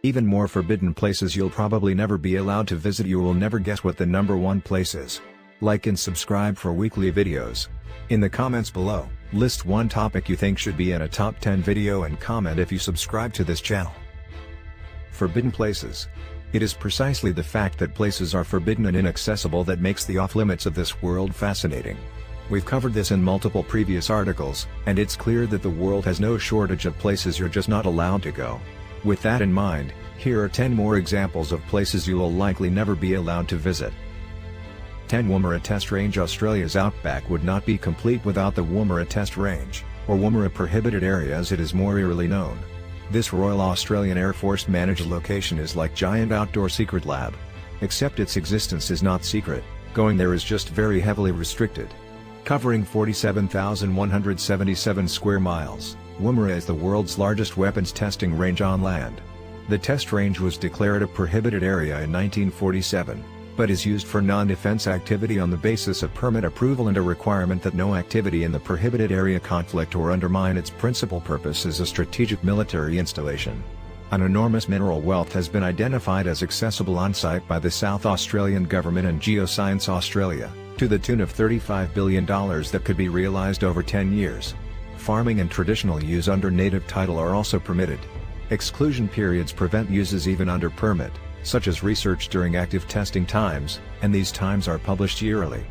Even more forbidden places you'll probably never be allowed to visit. You will never guess what the number one place is. Like and subscribe for weekly videos. In the comments below, list one topic you think should be in a top 10 video and comment if you subscribe to this channel. Forbidden places. It is precisely the fact that places are forbidden and inaccessible that makes the off-limits of this world fascinating. We've covered this in multiple previous articles, and it's clear that the world has no shortage of places you're just not allowed to go. With that in mind, here are 10 more examples of places you will likely never be allowed to visit. 10 Woomera Test Range. Australia's outback would not be complete without the Woomera Test Range, or Woomera Prohibited Area as it is more eerily known. This Royal Australian Air Force managed location is like giant outdoor secret lab. Except its existence is not secret, going there is just very heavily restricted. Covering 47,177 square miles, Woomera is the world's largest weapons testing range on land. The test range was declared a prohibited area in 1947, but is used for non-defense activity on the basis of permit approval and a requirement that no activity in the prohibited area conflict or undermine its principal purpose as a strategic military installation. An enormous mineral wealth has been identified as accessible on-site by the South Australian Government and Geoscience Australia, to the tune of $35 billion that could be realised over 10 years. Farming and traditional use under native title are also permitted. Exclusion periods prevent uses even under permit, such as research during active testing times, and these times are published yearly.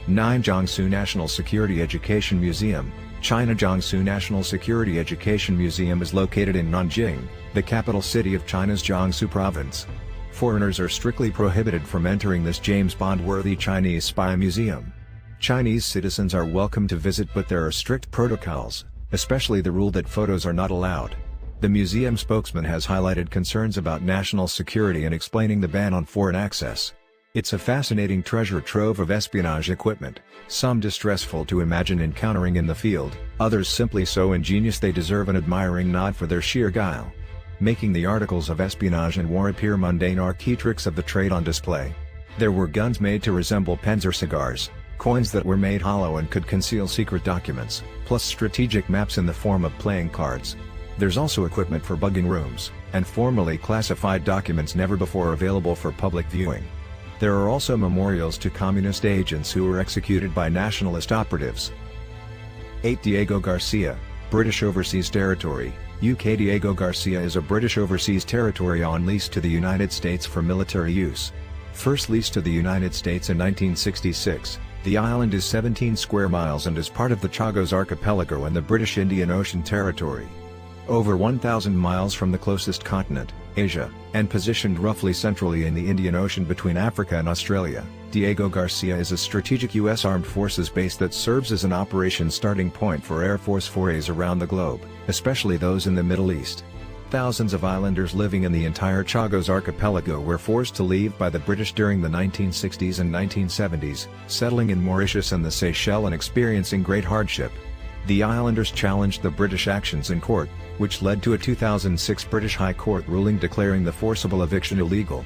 9 Zhongsu National Security Education Museum, China. Zhongsu National Security Education Museum is located in Nanjing, the capital city of China's Zhongsu province. Foreigners are strictly prohibited from entering this James Bond-worthy Chinese spy museum. Chinese citizens are welcome to visit, but there are strict protocols, especially the rule that photos are not allowed. The museum spokesman has highlighted concerns about national security and explaining the ban on foreign access. It's a fascinating treasure trove of espionage equipment, some distressful to imagine encountering in the field, others simply so ingenious they deserve an admiring nod for their sheer guile. Making the articles of espionage and war appear mundane are key tricks of the trade on display. There were guns made to resemble pens or cigars, coins that were made hollow and could conceal secret documents, plus strategic maps in the form of playing cards. There's also equipment for bugging rooms, and formally classified documents never before available for public viewing. There are also memorials to communist agents who were executed by nationalist operatives. 8 Diego Garcia, British Overseas Territory, UK. Diego Garcia is a British overseas territory on lease to the United States for military use. First leased to the United States in 1966, the island is 17 square miles and is part of the Chagos Archipelago and the British Indian Ocean Territory. Over 1,000 miles from the closest continent, Asia, and positioned roughly centrally in the Indian Ocean between Africa and Australia, Diego Garcia is a strategic U.S. Armed Forces base that serves as an operations starting point for Air Force forays around the globe, especially those in the Middle East. Thousands of islanders living in the entire Chagos Archipelago were forced to leave by the British during the 1960s and 1970s, settling in Mauritius and the Seychelles and experiencing great hardship. The islanders challenged the British actions in court, which led to a 2006 British High Court ruling declaring the forcible eviction illegal.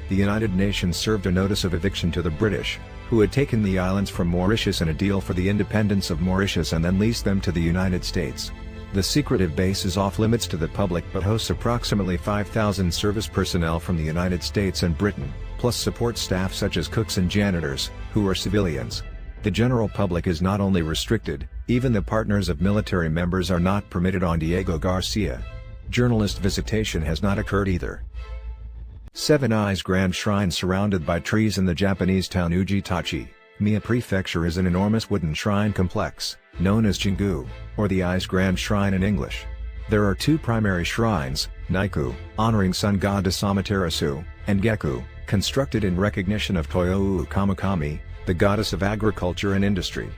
The United Nations served a notice of eviction to the British, who had taken the islands from Mauritius in a deal for the independence of Mauritius and then leased them to the United States. The secretive base is off-limits to the public but hosts approximately 5,000 service personnel from the United States and Britain, plus support staff such as cooks and janitors, who are civilians. The general public is not only restricted, even the partners of military members are not permitted on Diego Garcia. Journalist visitation has not occurred either. 7 Eyes Grand Shrine surrounded by trees in the Japanese town Ujitachi, Mie Prefecture is an enormous wooden shrine complex, known as Jingu, or the Eyes Grand Shrine in English. There are 2 primary shrines, Naiku, honoring sun goddess Amaterasu, and Geku, constructed in recognition of Toyo Kamikami, the goddess of agriculture and industry.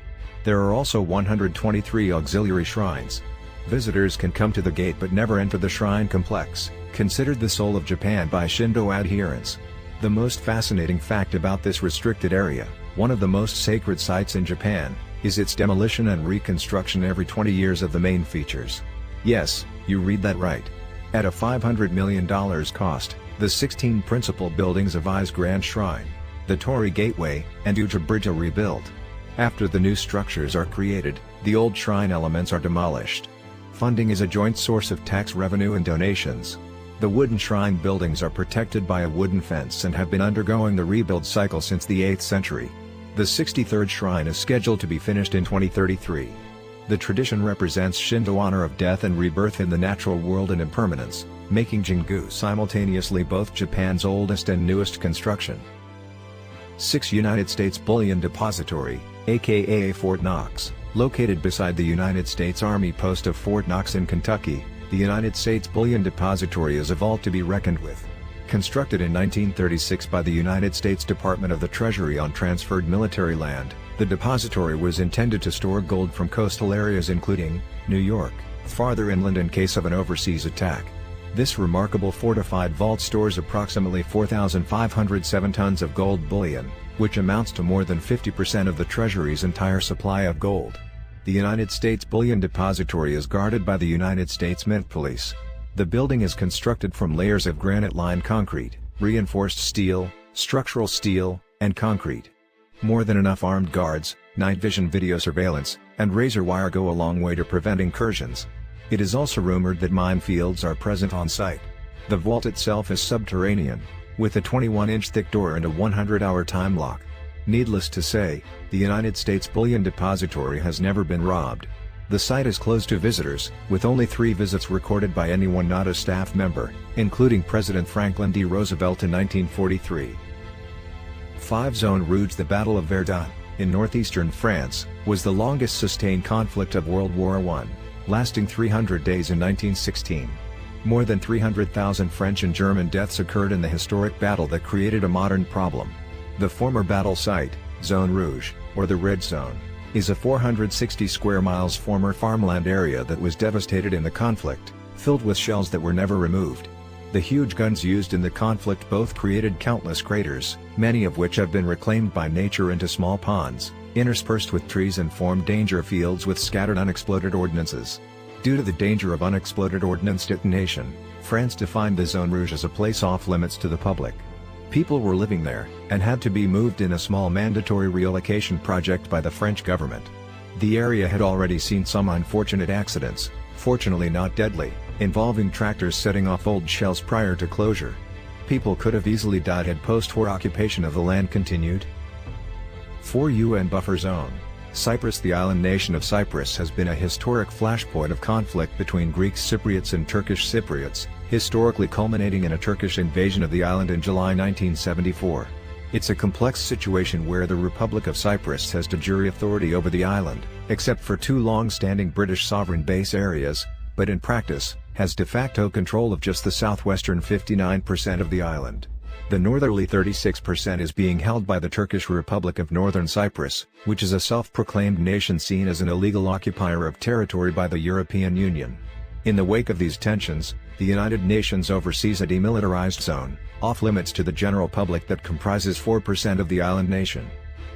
There are also 123 auxiliary shrines. Visitors can come to the gate but never enter the shrine complex, considered the soul of Japan by Shinto adherents. The most fascinating fact about this restricted area, one of the most sacred sites in Japan, is its demolition and reconstruction every 20 years of the main features. Yes, you read that right. At a $500 million cost, the 16 principal buildings of Eyes Grand Shrine, the Torii Gateway, and Uja Bridge are rebuilt. After the new structures are created, the old shrine elements are demolished. Funding is a joint source of tax revenue and donations. The wooden shrine buildings are protected by a wooden fence and have been undergoing the rebuild cycle since the 8th century. The 63rd shrine is scheduled to be finished in 2033. The tradition represents Shinto honor of death and rebirth in the natural world and impermanence, making Zhongsu simultaneously both Japan's oldest and newest construction. 6 United States Bullion Depository, aka Fort Knox, located beside the United States Army post of Fort Knox in Kentucky. The United States Bullion Depository is a vault to be reckoned with. Constructed in 1936 by the United States Department of the Treasury on transferred military land, the depository was intended to store gold from coastal areas including New York, farther inland in case of an overseas attack. This remarkable fortified vault stores approximately 4,507 tons of gold bullion, which amounts to more than 50% of the Treasury's entire supply of gold. The United States Bullion Depository is guarded by the United States Mint Police. The building is constructed from layers of granite-lined concrete, reinforced steel, structural steel, and concrete. More than enough armed guards, night vision video surveillance, and razor wire go a long way to prevent incursions. It is also rumored that minefields are present on site. The vault itself is subterranean, with a 21-inch thick door and a 100-hour time lock. Needless to say, the United States Bullion Depository has never been robbed. The site is closed to visitors, with only 3 visits recorded by anyone not a staff member, including President Franklin D. Roosevelt in 1943. 5 Zone Rouge. The Battle of Verdun, in northeastern France, was the longest sustained conflict of World War I, lasting 300 days in 1916. More than 300,000 French and German deaths occurred in the historic battle that created a modern problem. The former battle site, Zone Rouge, or the Red Zone, is a 460 square miles former farmland area that was devastated in the conflict, filled with shells that were never removed. The huge guns used in the conflict both created countless craters, many of which have been reclaimed by nature into small ponds, interspersed with trees, and formed danger fields with scattered unexploded ordnances. Due to the danger of unexploded ordnance detonation, France defined the Zone Rouge as a place off limits to the public. People were living there, and had to be moved in a small mandatory relocation project by the French government. The area had already seen some unfortunate accidents, fortunately not deadly, involving tractors setting off old shells prior to closure. People could have easily died had post-war occupation of the land continued. 4 UN Buffer Zone, Cyprus. The island nation of Cyprus has been a historic flashpoint of conflict between Greek Cypriots and Turkish Cypriots, historically culminating in a Turkish invasion of the island in July 1974. It's a complex situation where the Republic of Cyprus has de jure authority over the island, except for 2 long-standing British sovereign base areas, but in practice, has de facto control of just the southwestern 59% of the island. The northerly 36% is being held by the Turkish Republic of Northern Cyprus, which is a self-proclaimed nation seen as an illegal occupier of territory by the European Union. In the wake of these tensions, the United Nations oversees a demilitarized zone, off-limits to the general public, that comprises 4% of the island nation.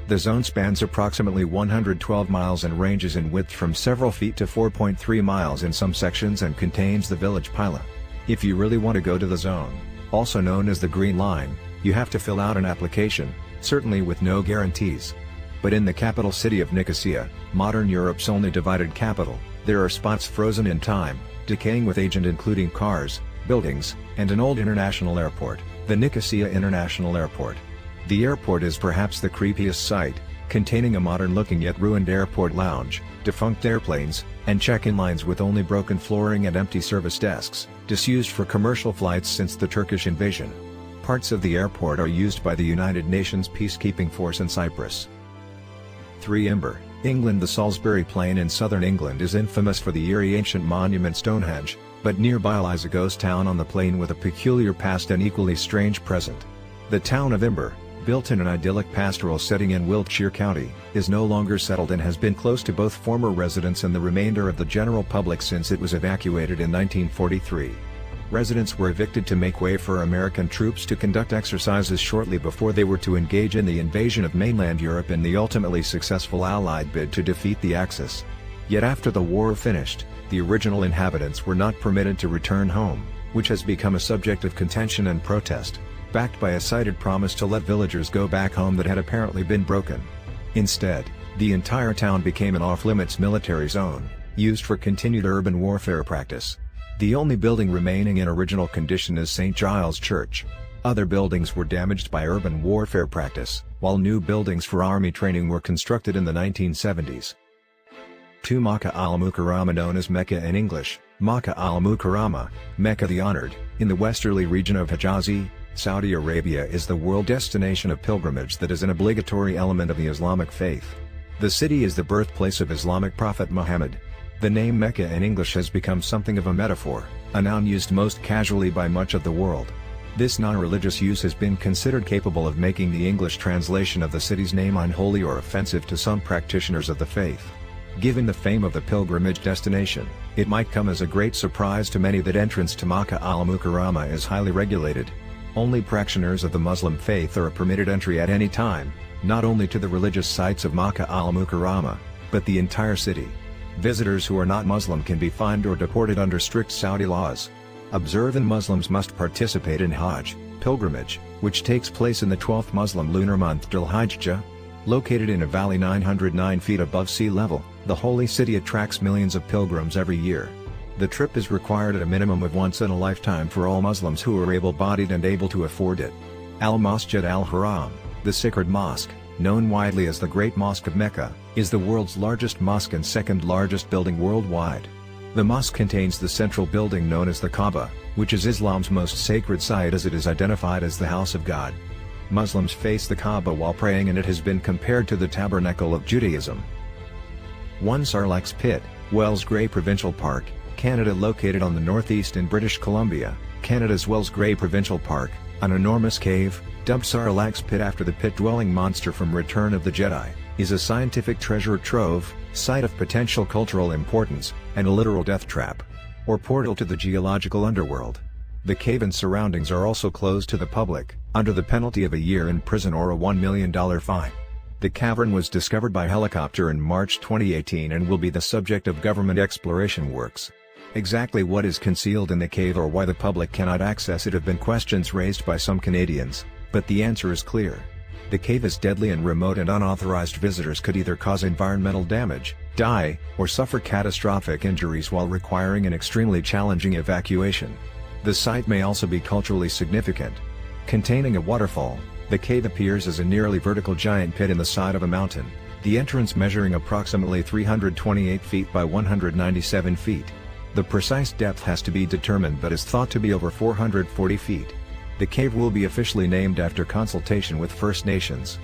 The zone spans approximately 112 miles and ranges in width from several feet to 4.3 miles in some sections, and contains the village Pila. If you really want to go to the zone, also known as the Green Line, you have to fill out an application, certainly with no guarantees. But in the capital city of Nicosia, modern Europe's only divided capital, there are spots frozen in time, decaying with age, and including cars, buildings, and an old international airport, the Nicosia International Airport. The airport is perhaps the creepiest sight, containing a modern-looking yet ruined airport lounge, defunct airplanes, and check-in lines with only broken flooring and empty service desks, disused for commercial flights since the Turkish invasion. Parts of the airport are used by the United Nations peacekeeping force in Cyprus. 3 Ember England. The Salisbury Plain in southern England is infamous for the eerie ancient monument Stonehenge, but nearby lies a ghost town on the plain with a peculiar past and equally strange present. The town of Ember, built in an idyllic pastoral setting in Wiltshire County, is no longer settled and has been close to both former residents and the remainder of the general public since it was evacuated in 1943. Residents were evicted to make way for American troops to conduct exercises shortly before they were to engage in the invasion of mainland Europe in the ultimately successful Allied bid to defeat the Axis. Yet after the war finished, the original inhabitants were not permitted to return home, which has become a subject of contention and protest, backed by a cited promise to let villagers go back home that had apparently been broken. Instead, the entire town became an off-limits military zone, used for continued urban warfare practice. The only building remaining in original condition is St. Giles Church. Other buildings were damaged by urban warfare practice, while new buildings for army training were constructed in the 1970s. 2. Mecca al-Mukarrama, known as Mecca in English, Mecca al-Mukarrama, Mecca the Honored, in the westerly region of Hijazi, Saudi Arabia, is the world destination of pilgrimage that is an obligatory element of the Islamic faith. The city is the birthplace of Islamic prophet Muhammad. The name Mecca in English has become something of a metaphor, a noun used most casually by much of the world. This non-religious use has been considered capable of making the English translation of the city's name unholy or offensive to some practitioners of the faith. Given the fame of the pilgrimage destination, it might come as a great surprise to many that entrance to Mecca al-Mukarrama is highly regulated. Only practitioners of the Muslim faith are permitted entry at any time, not only to the religious sites of Mecca al-Mukarrama, but the entire city. Visitors who are not Muslim can be fined or deported under strict Saudi laws. Observant Muslims must participate in Hajj, pilgrimage, which takes place in the 12th Muslim lunar month Dhul-Hijjah. Located in a valley 909 feet above sea level, the holy city attracts millions of pilgrims every year. The trip is required at a minimum of once in a lifetime for all Muslims who are able-bodied and able to afford it. Al-Masjid al-Haram, the sacred mosque, known widely as the Great Mosque of Mecca, is the world's largest mosque and second largest building worldwide. The mosque contains the central building known as the Kaaba, which is Islam's most sacred site as it is identified as the house of God. Muslims face the Kaaba while praying, and it has been compared to the tabernacle of Judaism. 1. Sarlacc Pit, Wells Grey Provincial Park, Canada. Located on the northeast in British Columbia, Canada's Wells Grey Provincial Park, an enormous cave, dubbed Sarlacc Pit after the pit-dwelling monster from Return of the Jedi, is a scientific treasure trove, site of potential cultural importance, and a literal death trap, or portal to the geological underworld. The cave and surroundings are also closed to the public, under the penalty of a year in prison or a $1 million fine. The cavern was discovered by helicopter in March 2018 and will be the subject of government exploration works. Exactly what is concealed in the cave or why the public cannot access it have been questions raised by some Canadians, but the answer is clear. The cave is deadly and remote, and unauthorized visitors could either cause environmental damage, die, or suffer catastrophic injuries while requiring an extremely challenging evacuation. The site may also be culturally significant. Containing a waterfall, the cave appears as a nearly vertical giant pit in the side of a mountain, the entrance measuring approximately 328 feet by 197 feet. The precise depth has to be determined but is thought to be over 440 feet. The cave will be officially named after consultation with First Nations.